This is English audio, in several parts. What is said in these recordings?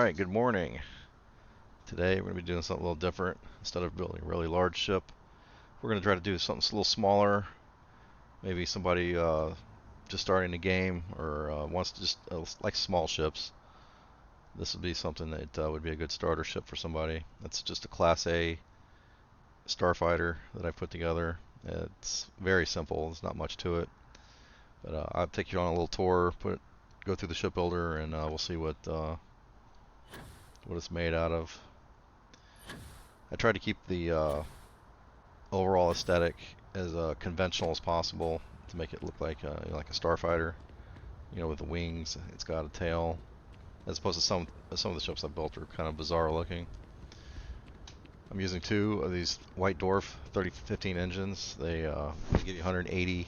Alright, good morning. Today we're going to be doing something a little different. Instead of building a really large ship, we're going to try to do something a little smaller. Maybe somebody just starting the game or wants to just like small ships. This would be something that would be a good starter ship for somebody. It's just a Class A Starfighter that I put together. It's very simple. There's not much to it. But I'll take you on a little tour, go through the shipbuilder, and we'll see what it's made out of. I try to keep the overall aesthetic as conventional as possible to make it look like like a starfighter. You know, with the wings, it's got a tail. As opposed to some of the ships I built are kind of bizarre looking. I'm using two of these White Dwarf 3015 engines. They give you 180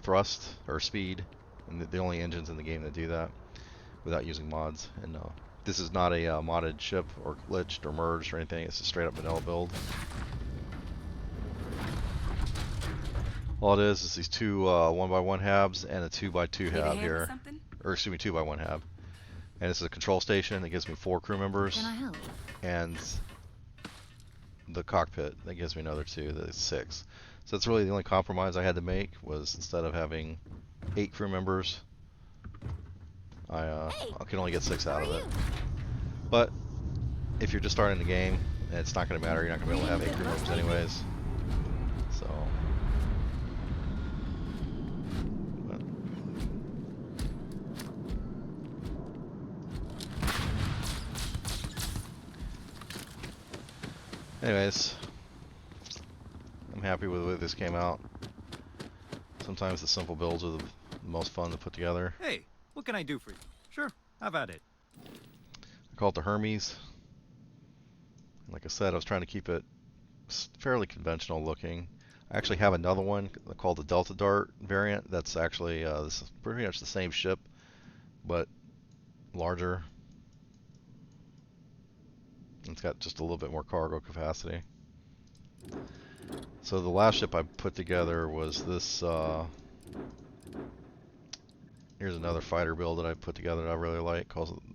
thrust or speed, and the only engines in the game that do that without using mods. And this is not a modded ship or glitched or merged or anything. It's a straight up vanilla build. All it is these two 1x1 habs and a 2x2 hab here. Or excuse me, 2x1 hab. And this is a control station that gives me 4 crew members. Can I help? And the cockpit that gives me another 2, that's 6. So that's really the only compromise I had to make, was instead of having 8 crew members, I can only get 6 out of it. But if you're just starting the game, it's not going to matter. You're not going to be able to have 8 crew members anyways. So, anyways, I'm happy with the way this came out. Sometimes the simple builds are the most fun to put together. Hey, what can I do for you? Sure, have at it. I call it the Hermes. Like I said, I was trying to keep it fairly conventional looking. I actually have another one called the Delta Dart variant. That's actually this is pretty much the same ship, but larger. It's got just a little bit more cargo capacity. So the last ship I put together was this. Here's another fighter build that I put together that I really like.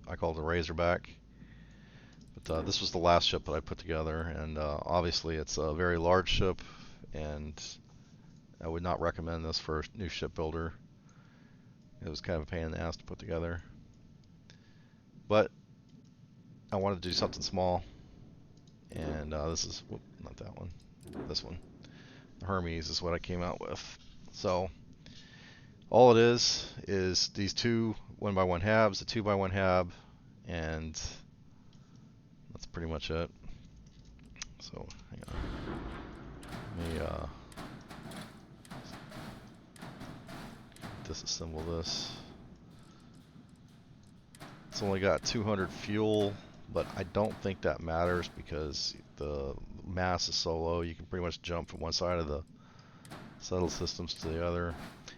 I call it the Razorback. But this was the last ship that I put together, and obviously it's a very large ship, and I would not recommend this for a new shipbuilder. It was kind of a pain in the ass to put together. But I wanted to do something small, and this is, not that one, this one. The Hermes is what I came out with. So all it is these two 1x1 habs, a 2x1 hab, and that's pretty much it. So hang on. Let me disassemble this. It's only got 200 fuel, but I don't think that matters because the mass is so low you can pretty much jump from one side of the shuttle systems to the other.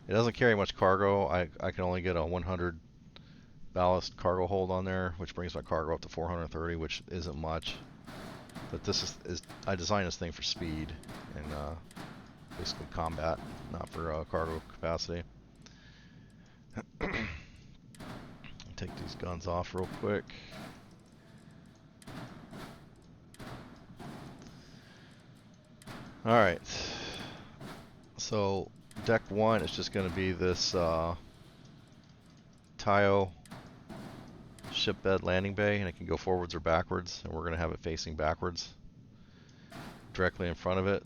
It doesn't carry much cargo. I can only get a 100 ballast cargo hold on there, which brings my cargo up to 430, which isn't much. But this is I designed this thing for speed and basically combat, not for cargo capacity. Take these guns off real quick. Alright, so deck 1 is just going to be this Tayo ship bed landing bay, and it can go forwards or backwards, and we're going to have it facing backwards directly in front of it,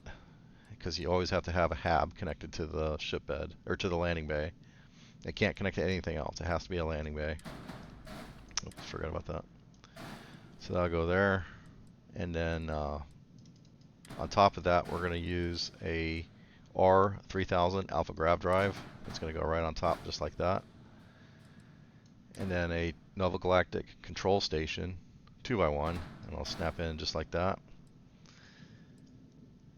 because you always have to have a hab connected to the ship bed, or to the landing bay. It can't connect to anything else. It has to be a landing bay. Oops, forgot about that. So that'll go there, and then on top of that, we're going to use a R3000 alpha grav drive. It's going to go right on top just like that. And then a Nova Galactic control station, 2x1, and I'll snap in just like that.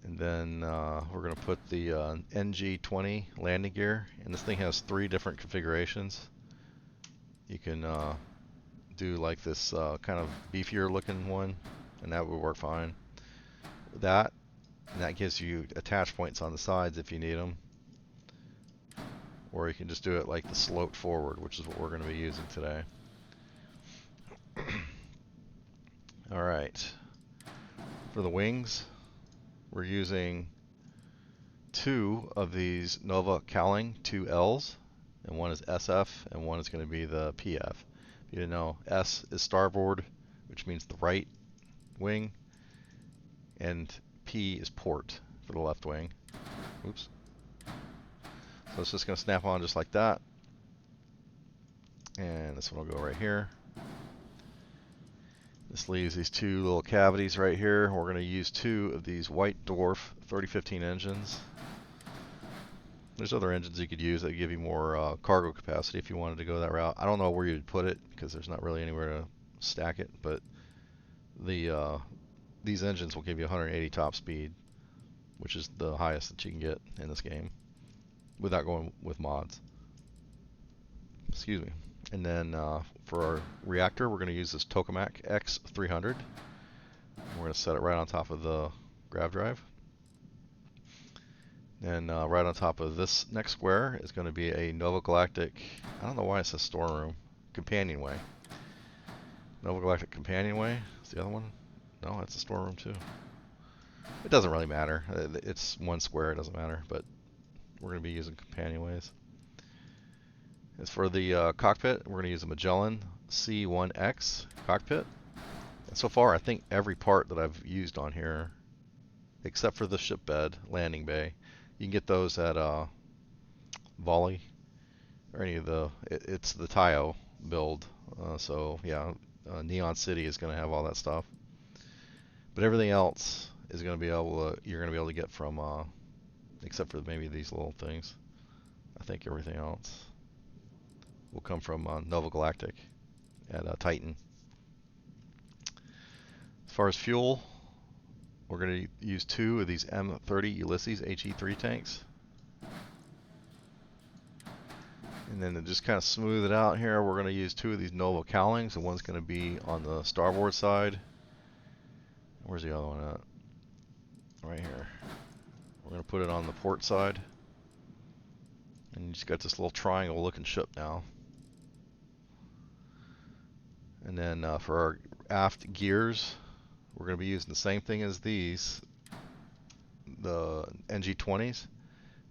And then we're going to put the NG20 landing gear, and this thing has 3 different configurations. You can do like this kind of beefier looking one, and that would work fine. That, and that gives you attach points on the sides if you need them, or you can just do it like the sloped forward, which is what we're going to be using today. All right. For the wings, we're using 2 of these Nova Cowling 2Ls, and one is SF, and one is going to be the PF. If you didn't know, S is starboard, which means the right wing, and P is port for the left wing. Oops. So it's just going to snap on just like that. And this one will go right here. This leaves these 2 little cavities right here. We're going to use 2 of these White Dwarf 3015 engines. There's other engines you could use that give you more cargo capacity if you wanted to go that route. I don't know where you'd put it because there's not really anywhere to stack it, but these engines will give you 180 top speed, which is the highest that you can get in this game without going with mods. Excuse me. And then for our reactor, we're going to use this Tokamak X300. We're going to set it right on top of the grav drive. And right on top of this next square is going to be a Nova Galactic, I don't know why it says storeroom, companionway. Nova Galactic companionway is the other one. No, that's a storeroom too. It doesn't really matter. It's one square, it doesn't matter, but we're going to be using companionways. As for the cockpit, we're going to use a Magellan C1X cockpit. And so far, I think every part that I've used on here, except for the ship bed, landing bay, you can get those at Volley or any of the. It's the Taio build, so yeah, Neon City is going to have all that stuff. But everything else is going to be able to. You're going to be able to get from, except for maybe these little things. I think everything else will come from Nova Galactic at Titan. As far as fuel, we're going to use 2 of these M30 Ulysses HE3 tanks. And then to just kind of smooth it out here, we're going to use 2 of these Nova Cowlings. And one's going to be on the starboard side. Where's the other one at? Right here. We're going to put it on the port side. And you just got this little triangle looking ship now. And then for our aft gears, we're going to be using the same thing as these, the NG20s.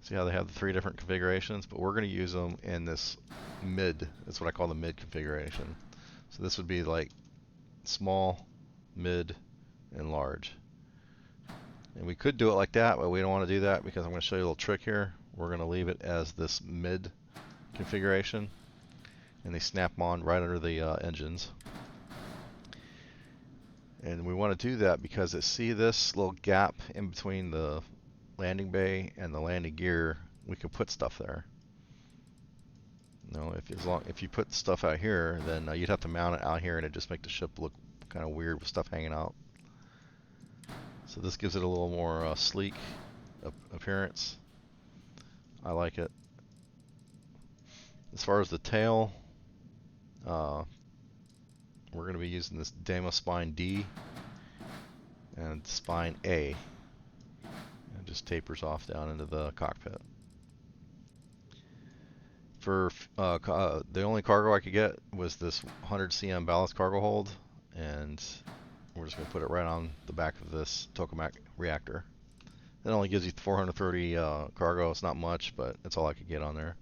See how they have the 3 different configurations, but we're going to use them in this mid. That's what I call the mid configuration. So this would be like small, mid, and large. And we could do it like that, but we don't want to do that because I'm going to show you a little trick here. We're going to leave it as this mid configuration, and they snap on right under the engines. And we want to do that because see this little gap in between the landing bay and the landing gear, we can put stuff there. You know, if you put stuff out here, then you'd have to mount it out here, and it just make the ship look kind of weird with stuff hanging out. So this gives it a little more sleek appearance. I like it. As far as the tail, we're going to be using this Dama Spine D and Spine A. It just tapers off down into the cockpit. For the only cargo I could get was this 100 cm ballast cargo hold, and we're just going to put it right on the back of this Tokamak reactor. It only gives you 430 cargo. It's not much, but it's all I could get on there.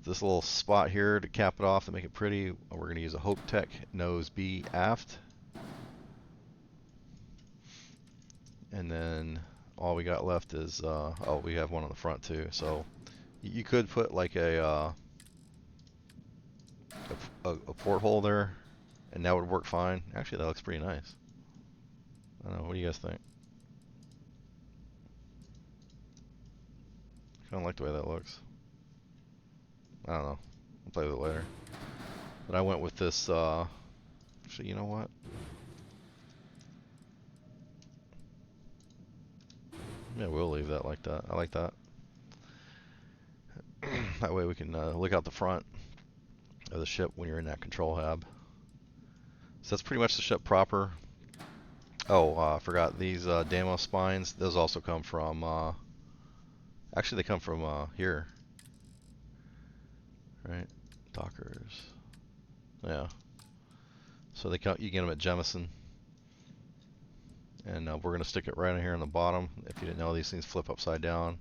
This little spot here to cap it off to make it pretty, we're going to use a Hope Tech Nose B aft. And then all we got left is, oh, we have one on the front too. So you could put like a porthole there, and that would work fine. Actually, that looks pretty nice. I don't know, what do you guys think? Kind of like the way that looks. I don't know. I'll play with it later. But I went with this, actually, you know what? Yeah, we'll leave that like that. I like that. That way we can look out the front of the ship when you're in that control hab. So that's pretty much the ship proper. Oh, I forgot these Damo spines. Those also come from, actually they come from here. Right? Dockers. Yeah. So you get them at Jemison. And we're going to stick it right in here on the bottom. If you didn't know, these things flip upside down.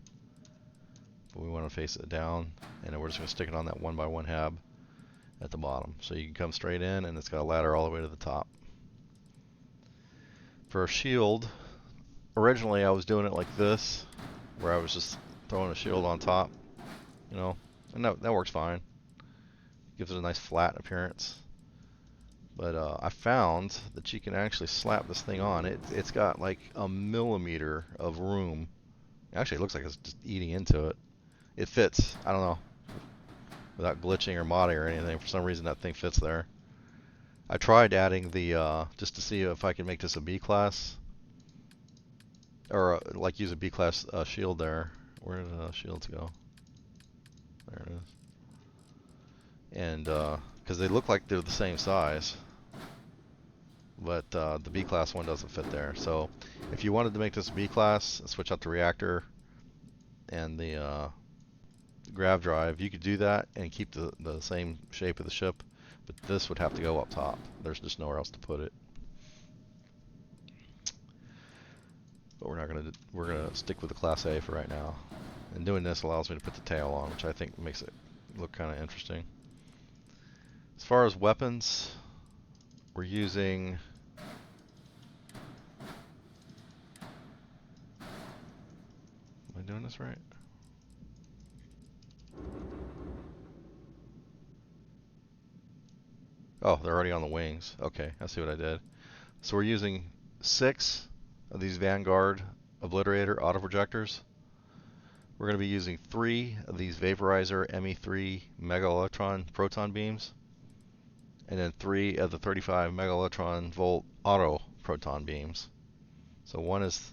But we want to face it down. And then we're just going to stick it on that 1x1 hab at the bottom. So you can come straight in, and it's got a ladder all the way to the top. For a shield, originally I was doing it like this, where I was just throwing a shield on top, you know, and that works fine. Gives it a nice flat appearance. But I found that you can actually slap this thing on. It's got like a millimeter of room. Actually, it looks like it's just eating into it. It fits. I don't know. Without glitching or modding or anything, for some reason that thing fits there. I tried adding the, just to see if I could make this a B class. Or like use a B class shield there. Where did the shields go? There it is. And, because they look like they're the same size. But the B class one doesn't fit there. So if you wanted to make this B class, switch out the reactor and the grav drive, you could do that and keep the same shape of the ship, but this would have to go up top. There's just nowhere else to put it. But we're gonna stick with the Class A for right now. And doing this allows me to put the tail on, which I think makes it look kind of interesting. As far as weapons, we're using am I doing this right? Oh, they're already on the wings. Okay, I see what I did. So we're using 6 of these Vanguard Obliterator auto projectors. We're going to be using 3 of these Vaporizer ME3 Mega Electron proton beams, and then 3 of the 35 Mega Electron Volt auto proton beams. So one is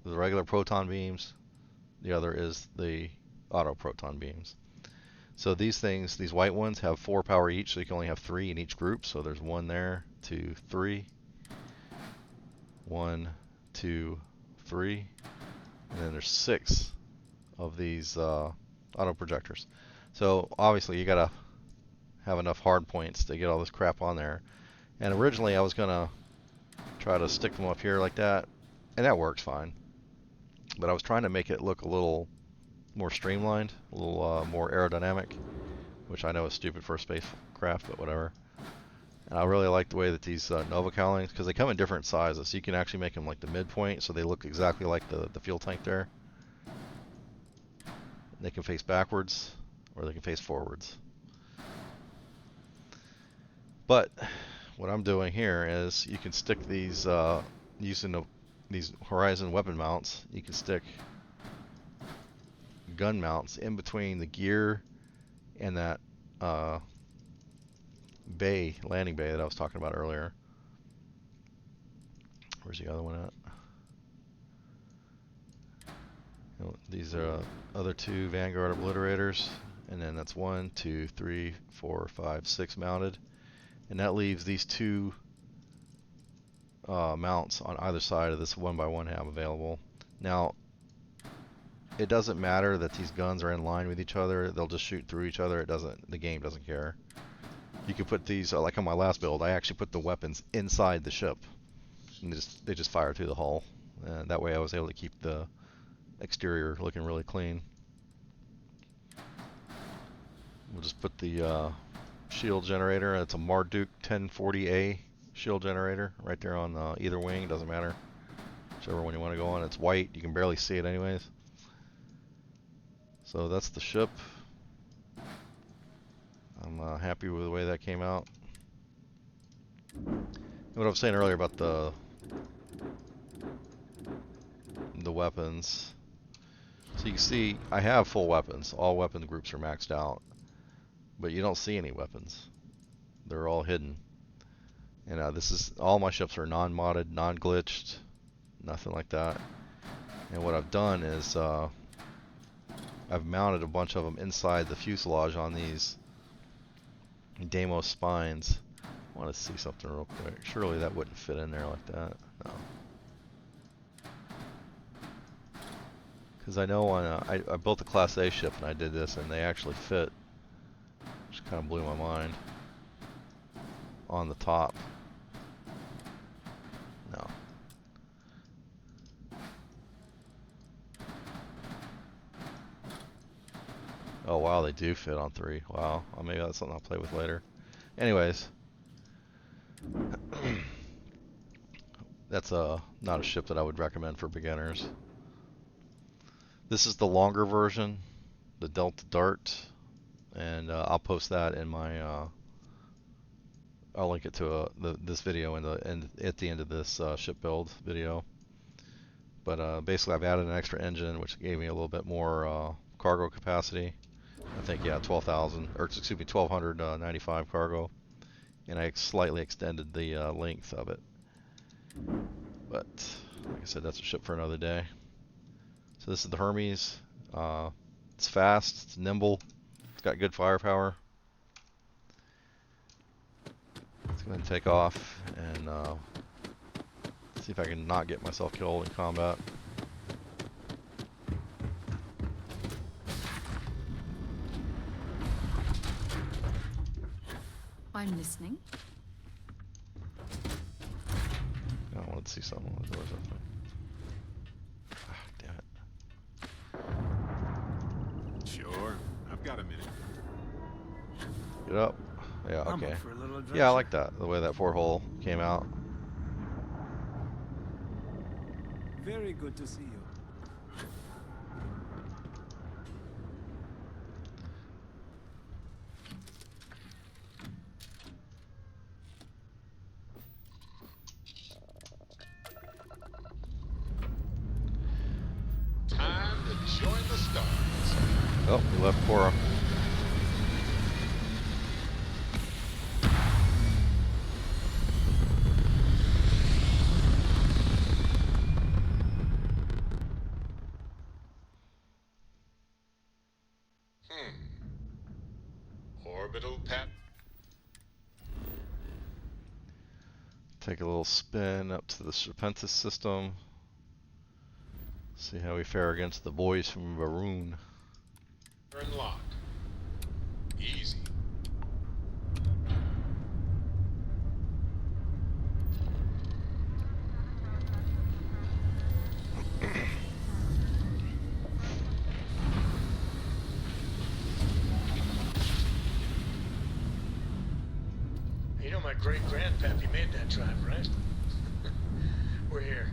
the regular proton beams, the other is the auto proton beams. So these things, these white ones, have 4 power each, so you can only have 3 in each group. So there's 1 there, 2, 3. 1, 2, 3. And then there's 6 of these auto projectors. So obviously you gotta have enough hard points to get all this crap on there. And originally I was gonna try to stick them up here like that, and that works fine. But I was trying to make it look a little more streamlined, a little more aerodynamic, which I know is stupid for a spacecraft, but whatever. And I really like the way that these Nova cowlings, because they come in different sizes, so you can actually make them like the midpoint, so they look exactly like the fuel tank there. They can face backwards, or they can face forwards. But what I'm doing here is you can stick these, using these Horizon weapon mounts, you can stick gun mounts in between the gear and that landing bay that I was talking about earlier. Where's the other one at? These are other 2 Vanguard Obliterators, and then that's 1, 2, 3, 4, 5, 6 mounted, and that leaves these 2 mounts on either side of this 1x1 hab available. Now, it doesn't matter that these guns are in line with each other; they'll just shoot through each other. The game doesn't care. You can put these, like on my last build, I actually put the weapons inside the ship, and they just fire through the hull. And that way, I was able to keep the exterior looking really clean. We'll just put the shield generator. It's a Marduk 1040A shield generator right there on either wing. Doesn't matter, whichever one you want to go on. It's white. You can barely see it anyways. So that's the ship. I'm happy with the way that came out. And what I was saying earlier about the weapons. So you can see I have full weapons. All weapon groups are maxed out. But you don't see any weapons. They're all hidden. And this is, all my ships are non-modded, non-glitched, nothing like that. And what I've done is I've mounted a bunch of them inside the fuselage on these Deimos spines. I want to see something real quick. Surely that wouldn't fit in there like that. No. Because I know on I built a Class A ship and I did this and they actually fit. Which kind of blew my mind. on the top. No. Oh wow, they do fit on 3. Wow. Well, maybe that's something I'll play with later. Anyways. That's not a ship that I would recommend for beginners. This is the longer version, the Delta Dart, and I'll post that in my. I'll link it to this video at the end of this ship build video. But basically, I've added an extra engine, which gave me a little bit more cargo capacity. I think 12,000, or excuse me, 1,295 cargo, and I slightly extended the length of it. But like I said, that's a ship for another day. So this is the Hermes. It's fast, it's nimble, it's got good firepower. Let's go ahead and take off and see if I can not get myself killed in combat. I'm listening. I wanted to see something on the doors open. Ah, damn it. Sure, I've got a minute. Get up. Yeah, I'm okay. up for a little adventure. Yeah, I like that, the way that porthole came out. Very good to see you. Time to join the stars. Oh, we left Cora. Orbital pat. Take a little spin up to the Mantis system. See how we fare against the boys from Varun. Turn lock. Easy. You know my great-grandpappy made that drive, right? We're here.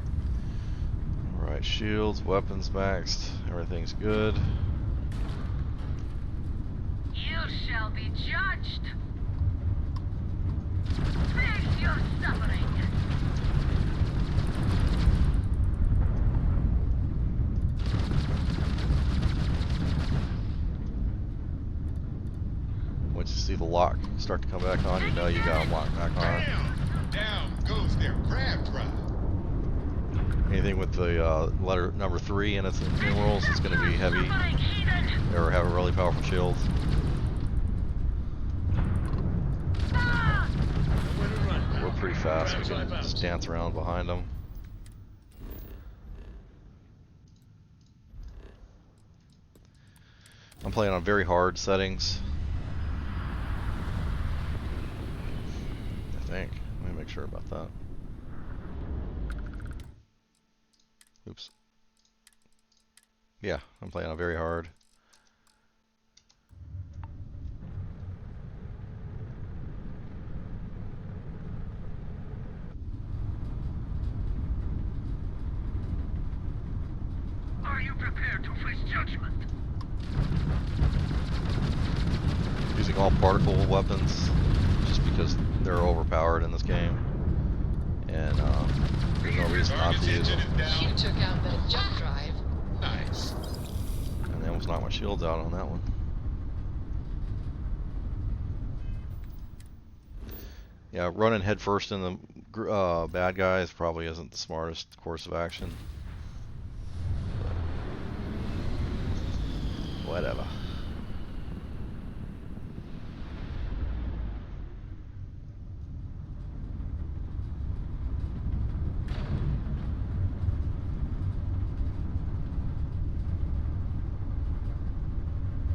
Alright, shields, weapons maxed, everything's good. You shall be judged. Face your suffering. Once you see the lock start to come back on, you know you got them locked back on. Bam! Down goes their crab drive. Anything with the letter number 3 in its numerals is going to be heavy or have a really powerful shield. Nowhere to run, pal. We're pretty fast. We Crab's can live out. just dance around behind them. I'm playing on very hard settings. I think. Let me make sure about that. Oops. Yeah, I'm playing on very hard. Are you prepared to face judgment? Using all particle weapons just because they're overpowered in this game. And there's no reason not Target's to use engine them. is You down. took out that jump drive. Nice. And they almost knocked my shields out on that one. Yeah, running headfirst in the bad guys probably isn't the smartest course of action. But whatever.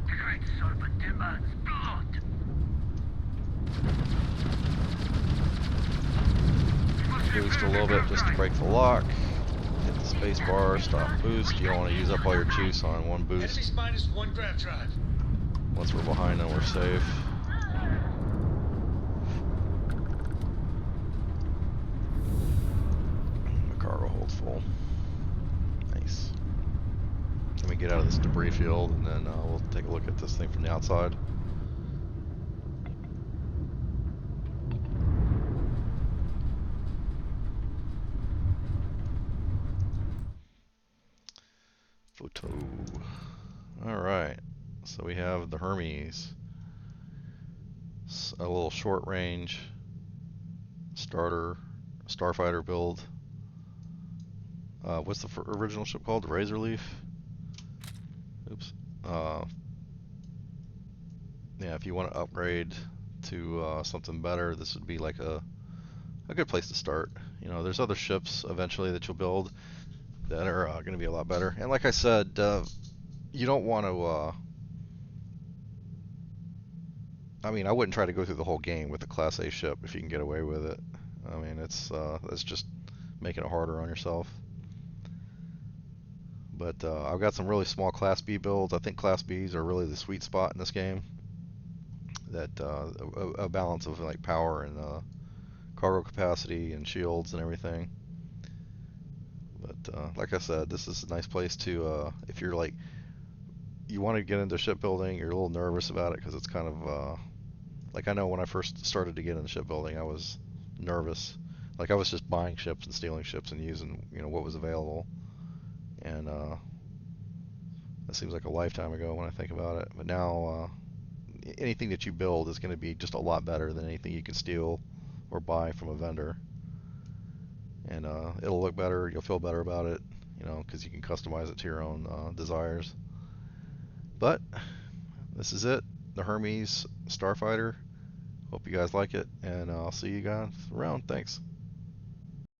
The great serpent demands blood. booster a little bit just to break the lock. Hit the space bar, stop boost. You don't want to use up all your juice on one boost. Enemies minus 1 grav drive. Once we're behind them, we're safe. The cargo holds full. Nice. Let me get out of this debris field, and then we'll take a look at this thing from the outside. Photo. Alright, so we have the Hermes. A little short range Starfighter build. What's the original ship called? The Razor Leaf? Oops. Yeah, if you want to upgrade to something better, this would be like a good place to start. You know, there's other ships eventually that you'll build that are going to be a lot better. And like I said, you don't want to. I mean, I wouldn't try to go through the whole game with a Class A ship if you can get away with it. I mean, that's just making it harder on yourself. But I've got some really small Class B builds. I think Class Bs are really the sweet spot in this game. That a balance of like power and cargo capacity and shields and everything. But like I said, this is a nice place to if you're like you want to get into shipbuilding, you're a little nervous about it because it's kind of like I know when I first started to get into shipbuilding, I was nervous. Like I was just buying ships and stealing ships and using what was available. And that seems like a lifetime ago when I think about it. But now anything that you build is going to be just a lot better than anything you can steal or buy from a vendor. And it'll look better, you'll feel better about it, because you can customize it to your own desires. But this is it, the Hermes Starfighter. Hope you guys like it, and I'll see you guys around. Thanks.